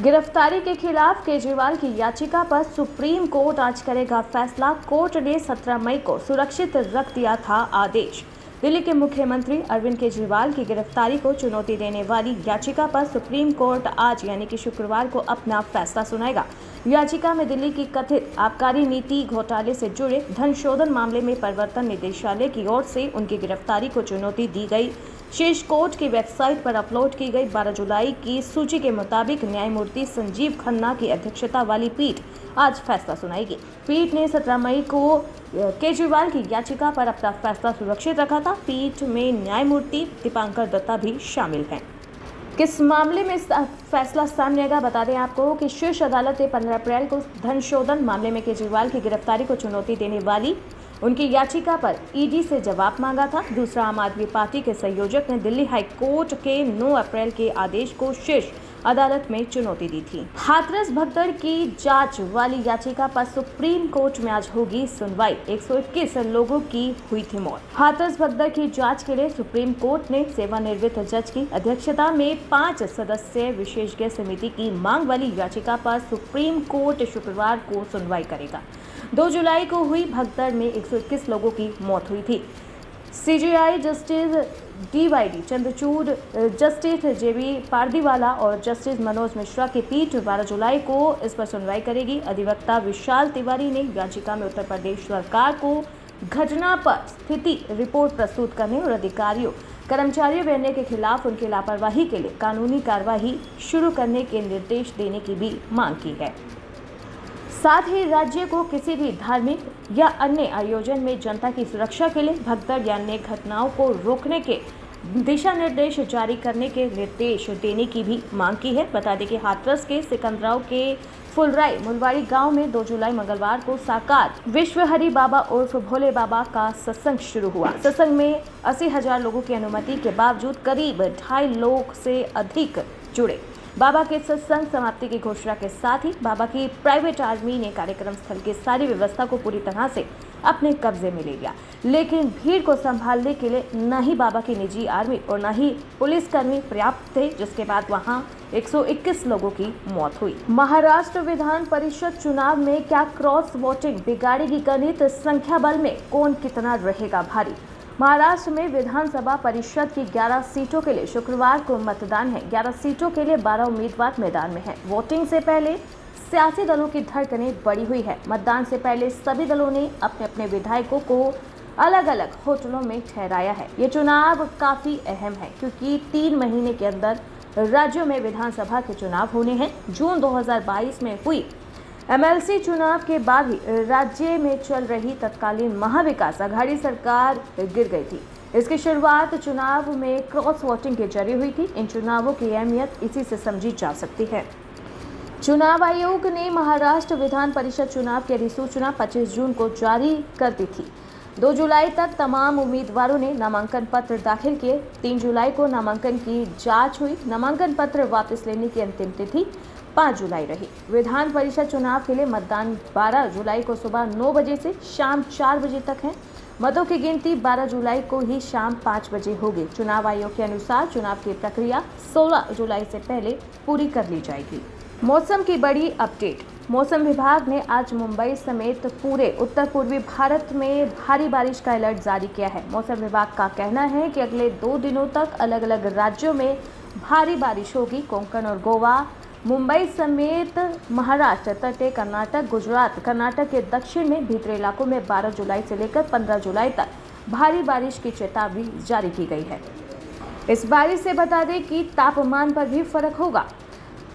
गिरफ्तारी के खिलाफ केजरीवाल की याचिका पर सुप्रीम कोर्ट आज करेगा फैसला। कोर्ट ने 17 मई को सुरक्षित रख दिया था आदेश। दिल्ली के मुख्यमंत्री अरविंद केजरीवाल की गिरफ्तारी को चुनौती देने वाली याचिका पर सुप्रीम कोर्ट आज यानी कि शुक्रवार को अपना फैसला सुनाएगा। याचिका में दिल्ली की कथित आबकारी नीति घोटाले से जुड़े धन शोधन मामले में प्रवर्तन निदेशालय की ओर से उनकी गिरफ्तारी को चुनौती दी गई। शीर्ष कोर्ट की वेबसाइट पर अपलोड की गई 12 जुलाई की सूची के मुताबिक न्यायमूर्ति संजीव खन्ना की अध्यक्षता वाली पीठ आज फैसला सुनाएगी। पीठ ने 17 मई को केजरीवाल की याचिका पर अपना फैसला सुरक्षित रखा था। पीठ में न्यायमूर्ति दीपांकर दत्ता भी शामिल हैं। किस मामले में फैसला सामने आएगा, बता दें आपको कि शीर्ष अदालत ने 15 अप्रैल को धन शोधन मामले में केजरीवाल की गिरफ्तारी को चुनौती देने वाली उनकी याचिका पर ईडी से जवाब मांगा था। दूसरा, आम आदमी पार्टी के संयोजक ने दिल्ली हाई कोर्ट के 9 अप्रैल के आदेश को शीर्ष अदालत में चुनौती दी थी। हाथरस भगदड़ की जांच वाली याचिका पर सुप्रीम कोर्ट में आज होगी सुनवाई। 121 लोगों की हुई थी मौत। हाथरस भगदड़ की जांच के लिए सुप्रीम कोर्ट ने सेवानिवृत्त जज की अध्यक्षता में 5 सदस्यीय विशेषज्ञ समिति की मांग वाली याचिका पर सुप्रीम कोर्ट शुक्रवार को सुनवाई करेगा। 2 जुलाई को हुई भगदड़ में 121 लोगों की मौत हुई थी। सीजेआई जस्टिस डीवाईडी चंद्रचूड़, जस्टिस जेबी पारदीवाला और जस्टिस मनोज मिश्रा की पीठ 12 जुलाई को इस पर सुनवाई करेगी। अधिवक्ता विशाल तिवारी ने याचिका में उत्तर प्रदेश सरकार को घटना पर स्थिति रिपोर्ट प्रस्तुत करने और अधिकारियों कर्मचारियों व अन्य के खिलाफ उनकी लापरवाही के लिए कानूनी कार्रवाई शुरू करने के निर्देश देने की भी मांग की है। साथ ही राज्य को किसी भी धार्मिक या अन्य आयोजन में जनता की सुरक्षा के लिए भगदड़ या अन्य घटनाओं को रोकने के दिशा निर्देश जारी करने के निर्देश देने की भी मांग की है। बता दें कि हाथरस के सिकंदराव के फुलराई मुलवाड़ी गांव में 2 जुलाई मंगलवार को साकार विश्व हरि बाबा उर्फ भोले बाबा का सत्संग शुरू हुआ। सत्संग में 80,000 लोगों की अनुमति के बावजूद करीब 2.5 लाख से अधिक जुड़े। बाबा के सत्संग समाप्ति की घोषणा के साथ ही बाबा की प्राइवेट आर्मी ने कार्यक्रम स्थल की सारी व्यवस्था को पूरी तरह से अपने कब्जे में ले लिया। लेकिन भीड़ को संभालने के लिए न ही बाबा की निजी आर्मी और न ही पुलिसकर्मी पर्याप्त थे, जिसके बाद वहां 121 लोगों की मौत हुई। महाराष्ट्र विधान परिषद चुनाव में क्या क्रॉस वोटिंग बिगाड़ेगी गणित? संख्या बल में कौन कितना रहेगा भारी? महाराष्ट्र में विधानसभा परिषद की 11 सीटों के लिए शुक्रवार को मतदान है। 11 सीटों के लिए 12 उम्मीदवार मैदान में हैं। वोटिंग से पहले सियासी दलों की धड़कनें बढ़ी हुई है। मतदान से पहले सभी दलों ने अपने अपने विधायकों को अलग अलग होटलों में ठहराया है। ये चुनाव काफी अहम है क्योंकि 3 महीने के अंदर राज्यों में विधानसभा के चुनाव होने हैं। जून 2022 में हुई एमएलसी चुनाव के बाद ही राज्य में चल रही तत्कालीन महाविकास आघाड़ी सरकार गिर गई थी। इसकी शुरुआत चुनाव में क्रॉस वोटिंग के जरिए हुई थी। इन चुनावों की अहमियत इसी से समझी जा सकती है। चुनाव आयोग ने महाराष्ट्र विधान परिषद चुनाव की अधिसूचना 25 जून को जारी कर दी थी। 2 जुलाई तक तमाम उम्मीदवारों ने नामांकन पत्र दाखिल किए। 3 जुलाई को नामांकन की जांच हुई। नामांकन पत्र वापस लेने की अंतिम तिथि 5 जुलाई रही। विधान परिषद चुनाव के लिए मतदान 12 जुलाई को सुबह 9 बजे से शाम 4 बजे तक है। मतों की गिनती 12 जुलाई को ही शाम 5 बजे होगी। चुनाव आयोग के अनुसार चुनाव की प्रक्रिया 16 जुलाई से पहले पूरी कर ली जाएगी। मौसम की बड़ी अपडेट। मौसम विभाग ने आज मुंबई समेत पूरे उत्तर पूर्वी भारत में भारी बारिश का अलर्ट जारी किया है। मौसम विभाग का कहना है कि अगले 2 दिनों तक अलग अलग राज्यों में भारी बारिश होगी। कोंकण और गोवा, मुंबई समेत महाराष्ट्र, तटीय कर्नाटक, गुजरात, कर्नाटक के दक्षिण में भीतरी इलाकों में 12 जुलाई से लेकर 15 जुलाई तक भारी बारिश की चेतावनी जारी की गई है। इस बारिश से बता दें कि तापमान पर भी फर्क होगा।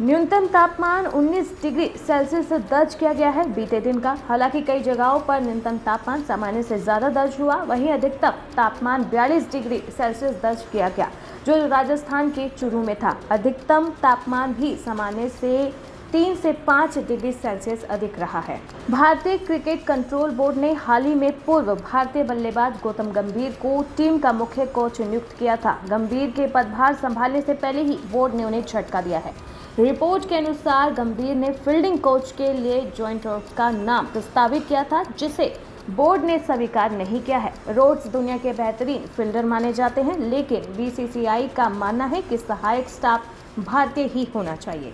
न्यूनतम तापमान 19 डिग्री सेल्सियस दर्ज किया गया है बीते दिन का। हालांकि कई जगहों पर न्यूनतम तापमान सामान्य से ज़्यादा दर्ज हुआ। वहीं अधिकतम तापमान 42 डिग्री सेल्सियस दर्ज किया गया, जो राजस्थान के चूरू में था। अधिकतम तापमान भी सामान्य से 3 से 5 डिग्री सेल्सियस अधिक रहा है। भारतीय क्रिकेट कंट्रोल बोर्ड ने हाल ही में पूर्व भारतीय बल्लेबाज गौतम गंभीर को टीम का मुख्य कोच नियुक्त किया था। गंभीर के पदभार संभालने से पहले ही बोर्ड ने उन्हें झटका दिया है। रिपोर्ट के अनुसार गंभीर ने फील्डिंग कोच के लिए जॉइंट रोड्स का नाम प्रस्तावित किया था, जिसे बोर्ड ने स्वीकार नहीं किया है। रोड्स दुनिया के बेहतरीन फील्डर माने जाते हैं, लेकिन बीसीसीआई का मानना है कि सहायक स्टाफ भारतीय ही होना चाहिए।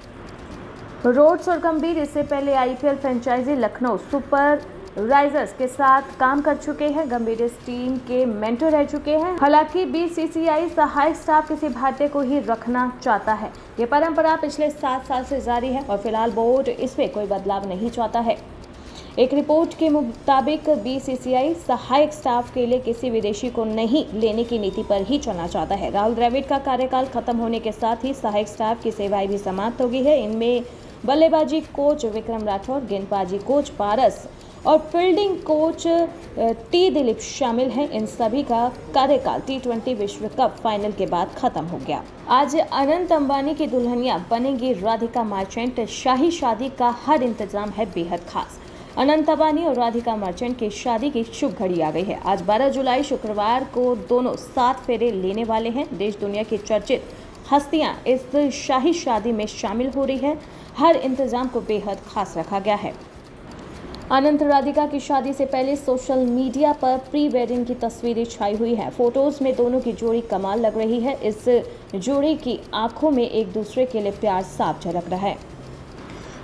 रोड्स और गंभीर इससे पहले IPL franchise Lucknow Super Risers के साथ काम कर चुके हैं। गंभीर इस टीम के मेंटर रह चुके हैं। हालांकि बीसीसीआई सहायक स्टाफ किसी भारतीय को ही रखना चाहता है। ये परंपरा पिछले 7 साल से जारी है और फिलहाल बोर्ड इसमें कोई बदलाव नहीं चाहता है। एक रिपोर्ट के मुताबिक बीसीसीआई सहायक स्टाफ के लिए किसी विदेशी को नहीं लेने की नीति पर ही चलना चाहता है। राहुल द्रविड़ का कार्यकाल खत्म होने के साथ ही सहायक स्टाफ की सेवाएं भी समाप्त हो गई है। इनमें बल्लेबाजी कोच विक्रम राठौर, गेंदबाजी कोच पारस और फील्डिंग कोच टी दिलीप शामिल हैं। इन सभी का कार्यकाल T20 विश्व कप फाइनल के बाद खत्म हो गया। आज अनंत अंबानी की दुल्हनिया बनेगी राधिका मर्चेंट। शाही शादी का हर इंतजाम है बेहद खास। अनंत अंबानी और राधिका मर्चेंट की शादी की शुभ घड़ी आ गई है। आज 12 जुलाई शुक्रवार को दोनों 7 फेरे लेने वाले हैं। देश दुनिया की चर्चित हस्तियां इस शाही शादी में शामिल हो रही है। हर इंतजाम को बेहद खास रखा गया है। अनंत राधिका की शादी से पहले सोशल मीडिया पर प्री वेडिंग की तस्वीरें छाई हुई हैं। फोटोज में दोनों की जोड़ी कमाल लग रही है। इस जोड़ी की आंखों में एक दूसरे के लिए प्यार साफ झलक रहा है।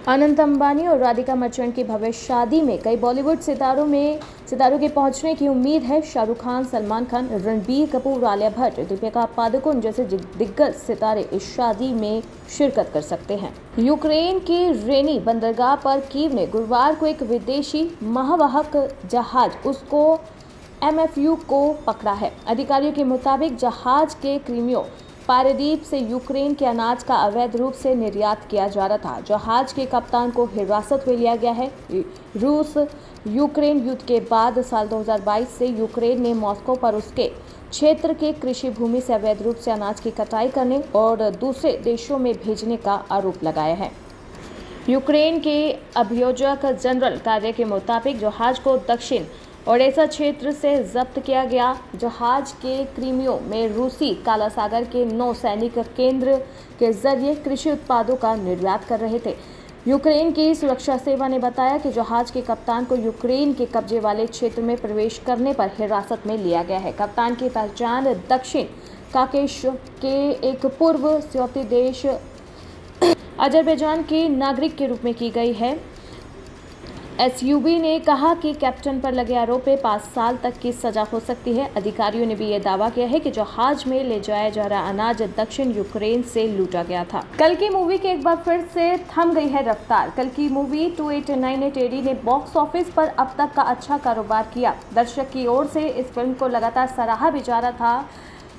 अनंत अंबानी और राधिका मर्चेंट की भव्य शादी में कई बॉलीवुड सितारों के पहुंचने की उम्मीद है। शाहरुख खान, सलमान खान, रणबीर कपूर, आलिया भट्ट, दीपिका पादुकोण जैसे दिग्गज सितारे इस शादी में शिरकत कर सकते हैं। यूक्रेन की रेनी बंदरगाह पर कीव ने गुरुवार को एक विदेशी महवाहक जहाज उसको MFU को पकड़ा है। अधिकारियों के मुताबिक जहाज के क्रीमियो पारादीप से यूक्रेन के अनाज का अवैध रूप से निर्यात किया जा रहा था। जहाज के कप्तान को हिरासत में लिया गया है। रूस यूक्रेन युद्ध के बाद साल 2022 से यूक्रेन ने मॉस्को पर उसके क्षेत्र के कृषि भूमि से अवैध रूप से अनाज की कटाई करने और दूसरे देशों में भेजने का आरोप लगाया है। यूक्रेन के अभियोजक जनरल कार्य के मुताबिक जहाज को दक्षिण ओडेसा क्षेत्र से जब्त किया गया। जहाज के क्रीमियो में रूसी काला सागर के 9 सैनिक केंद्र के जरिए कृषि उत्पादों का निर्यात कर रहे थे। यूक्रेन की सुरक्षा सेवा ने बताया कि जहाज के कप्तान को यूक्रेन के कब्जे वाले क्षेत्र में प्रवेश करने पर हिरासत में लिया गया है। कप्तान की पहचान दक्षिण काकेश के एक पूर्व सोवियत देश अजरबैजान के नागरिक के रूप में की गई है। SUB ने कहा कि कैप्टन पर लगे आरोप में 5 साल तक की सजा हो सकती है। अधिकारियों ने भी ये दावा किया है कि जहाज में ले जाया जा रहा अनाज दक्षिण यूक्रेन से लूटा गया था। कल की मूवी की एक बार फिर से थम गई है रफ्तार। कल की मूवी 2898 AD ने बॉक्स ऑफिस पर अब तक का अच्छा कारोबार किया। दर्शक की ओर से इस फिल्म को लगातार सराहा भी जा रहा था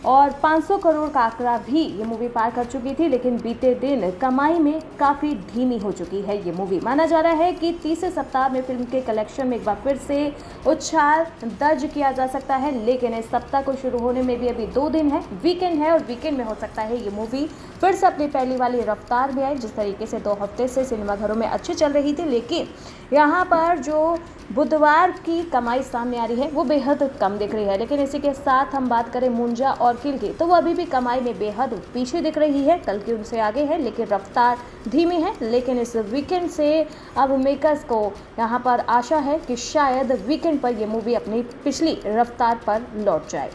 और 500 करोड़ का आंकड़ा भी ये मूवी पार कर चुकी थी, लेकिन बीते दिन कमाई में काफ़ी धीमी हो चुकी है ये मूवी। माना जा रहा है कि तीसरे सप्ताह में फिल्म के कलेक्शन में एक बार फिर से उछाल दर्ज किया जा सकता है, लेकिन इस सप्ताह को शुरू होने में भी अभी 2 दिन है, वीकेंड है और वीकेंड में हो सकता है ये मूवी फिर से अपनी पहली वाली रफ्तार में आए। जिस तरीके से 2 हफ्ते से सिनेमाघरों में अच्छी चल रही थी, लेकिन यहाँ पर जो बुधवार की कमाई सामने आ रही है वो बेहद कम दिख रही है। लेकिन इसी के साथ हम बात करें मुंजा और किल की, तो वो अभी भी कमाई में बेहद पीछे दिख रही है। कल की उनसे आगे है, लेकिन रफ्तार धीमी है। लेकिन इस वीकेंड से अब मेकर्स को यहाँ पर आशा है कि शायद वीकेंड पर ये मूवी अपनी पिछली रफ्तार पर लौट जाए।